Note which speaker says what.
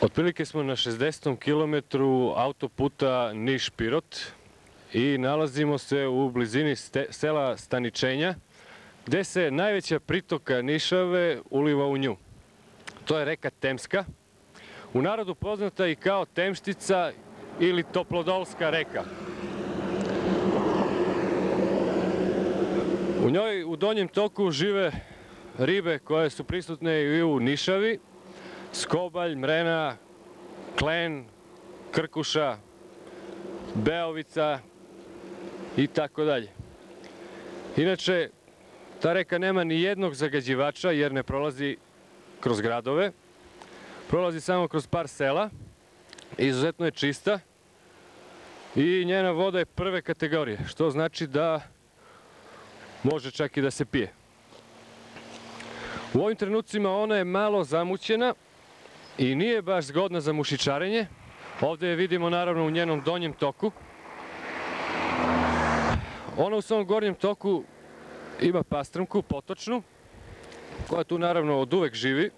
Speaker 1: Otprilike smo na 60. kilometru autoputa Niš-Pirot i nalazimo se u blizini sela Staničenja, gde se najveća pritoka Nišave uliva u nju. To je reka Temska, u narodu poznata i kao Temštica ili Toplodolska reka. U njoj u donjem toku žive ribe koje su prisutne i u Nišavi: skobalj, mrena, klen, krkuša, beovica i tako dalje. Inače, ta reka nema ni jednog zagađivača jer ne prolazi kroz gradove, prolazi samo kroz par sela, izuzetno je čista i njena voda je prve kategorije, što znači da može čak i da se pije. U ovim trenucima ona je malo zamućena i nije baš zgodna za mušičarenje. Ovdje je vidimo naravno u njenom donjem toku. Ona u svom gornjem toku ima pastrmku, potočnu, koja tu naravno od uvek živi.